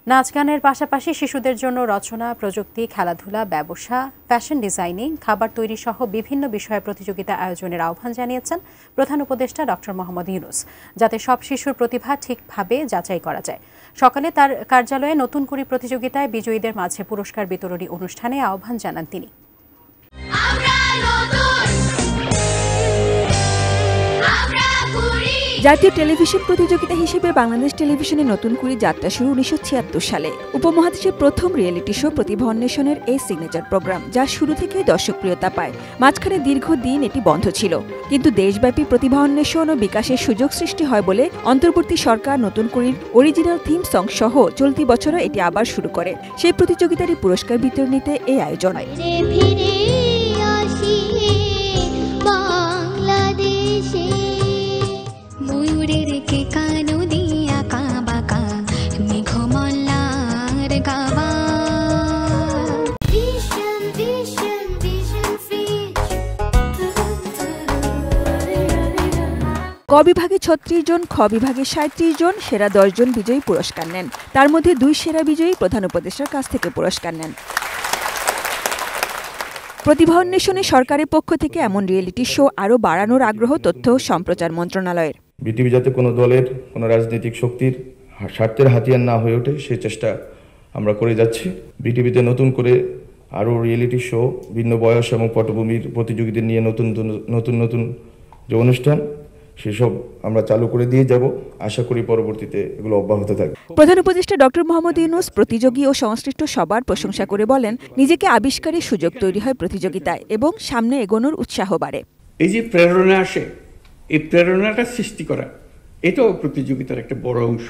নাচ গানের পাশাপাশি শিশুদের জন্য রচনা, প্রযুক্তি, খেলাধুলা, ব্যবসা, ফ্যাশন ডিজাইনিং, খাবার তৈরি সহ বিভিন্ন বিষয়ে প্রতিযোগিতা আয়োজনের আহ্বান জানিয়েছেন প্রধান উপদেষ্টা ডক্টর মোহাম্মদ ইউনূস, যাতে সব শিশুর প্রতিভা ঠিকভাবে যাচাই করা যায়। সকালে তার কার্যালয়ে নতুন কুড়ি প্রতিযোগিতায় বিজয়ীদের মাঝে পুরস্কার বিতরণী অনুষ্ঠানে আহ্বান জানান তিনি। জাতীয় টেলিভিশন প্রতিযোগিতা হিসেবে বাংলাদেশ টেলিভিশনের নতুন কুড়ি যাত্রা শুরু 1976 সালে। উপমহাদেশের প্রথম রিয়েলিটি শো প্রতিভা অন্বেষণের এই সিগনেচার প্রোগ্রাম, যা শুরু থেকেই দর্শকপ্রিয়তা পায়। মাঝখানে দীর্ঘদিন এটি বন্ধ ছিল, কিন্তু দেশব্যাপী প্রতিভা অন্বেষণ ও বিকাশের সুযোগ সৃষ্টি হয় বলে অন্তর্বর্তী সরকার নতুন কুড়ির অরিজিনাল থিম সং সহ চলতি বছরও এটি আবার শুরু করে। সেই প্রতিযোগিতারই পুরস্কার বিতরণীতে এই আয়োজন। ক বিভাগে 36 জন, খ বিভাগে 37 জন, সেরা 10 জন বিজয়ী পুরস্কার নেন। তার মধ্যে 2 সেরা বিজয়ী প্রধান উপদেষ্টার কাছ থেকে পুরস্কার নেন। প্রতিভা অন্বেষণে সরকারের পক্ষ থেকে এমন রিয়েলিটি শো আরও বাড়ানোর আগ্রহ তথ্য ও সম্প্রচার মন্ত্রণালয়ের। বিটিভি যাতে কোনো দলের, কোনো রাজনৈতিক শক্তির স্বার্থের হাতিয়ার না হয়ে ওঠে, সেই চেষ্টা আমরা করে যাচ্ছি। বিটিভিতে নতুন করে আরও রিয়েলিটি শো, ভিন্ন বয়স এবং পটভূমির প্রতিযোগীদের নিয়ে নতুন নতুন যে অনুষ্ঠান, সেসব আমরা চালু করে দিয়ে যাব। আশা করি পরবর্তীতে এগুলো অব্যাহত থাকবে। প্রধান উপদেষ্টা ডক্টর মোহাম্মদ ইউনূস প্রতিযোগী ও সংশ্লিষ্ট সবার প্রশংসা করে বলেন, নিজেকে আবিষ্কারের সুযোগ তৈরি হয় প্রতিযোগিতায় এবং সামনে এগোনোর উৎসাহ বাড়ে। এই যে প্রেরণা আসে, এই প্রেরণাটা সৃষ্টি করা, এটাও প্রতিযোগিতার একটা বড় অংশ,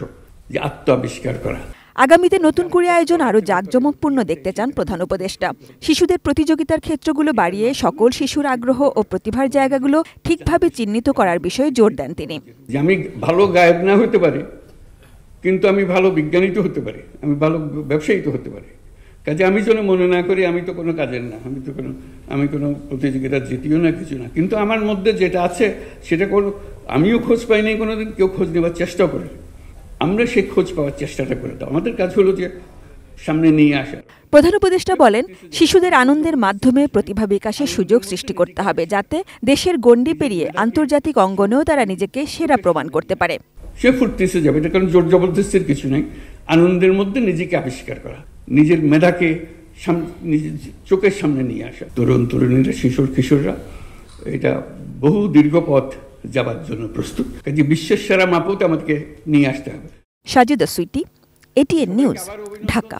যে আত্ম আবিষ্কার করা। আগামীতে নতুন করে আয়োজন আরও জাঁকজমকপূর্ণ দেখতে চান প্রধান উপদেষ্টা। শিশুদের প্রতিযোগিতার ক্ষেত্রগুলো বাড়িয়ে সকল শিশুর আগ্রহ ও প্রতিভার জায়গাগুলো ঠিকভাবে চিহ্নিত করার বিষয়ে জোর দেন তিনি। যে আমি ভালো গায়ক না হতে পারি, কিন্তু আমি ভালো বিজ্ঞানী তো হতে পারি, আমি ভালো ব্যবসায়ী তো হতে পারি। কাজে আমি যেন মনে না করি আমি তো কোনো কাজের না, আমি কোনো প্রতিযোগিতা জিতিও না, কিছু না, কিন্তু আমার মধ্যে যেটা আছে সেটা আমিও খোঁজ পাই নাই কোনোদিন, কেউ খোঁজ নেবার চেষ্টাও করে। আমরা সেই খোঁজ পাওয়ার চেষ্টাটা করে দাও, আমাদের কাজ হলো যে সামনে নিয়ে আসা। প্রধান উপদেষ্টা বলেন, শিশুদের আনন্দের মাধ্যমে প্রতিভা বিকাশের সুযোগ সৃষ্টি করতে হবে, যাতে দেশের গণ্ডি পেরিয়ে আন্তর্জাতিক অঙ্গনেও তারা নিজেকে সেরা প্রমাণ করতে পারে। সে ফুর্তিতে যাবে, এটা কারণ জোর জবরদস্তির কিছু নেই। আনন্দের মধ্যে নিজেকে আবিষ্কার করা, নিজের মেধাকে নিজের চোখের সামনে নিয়ে আসা। তরুণ তরুণীরা, শিশুর কিশোররা এটা বহু দীর্ঘ পথ যাবার জন্য প্রস্তুত। কাজে বিশ্বের সেরা মাপতে আমাদেরকে নিয়ে আসতে হবে। Sajida Sweety, ATN news, Dhaka.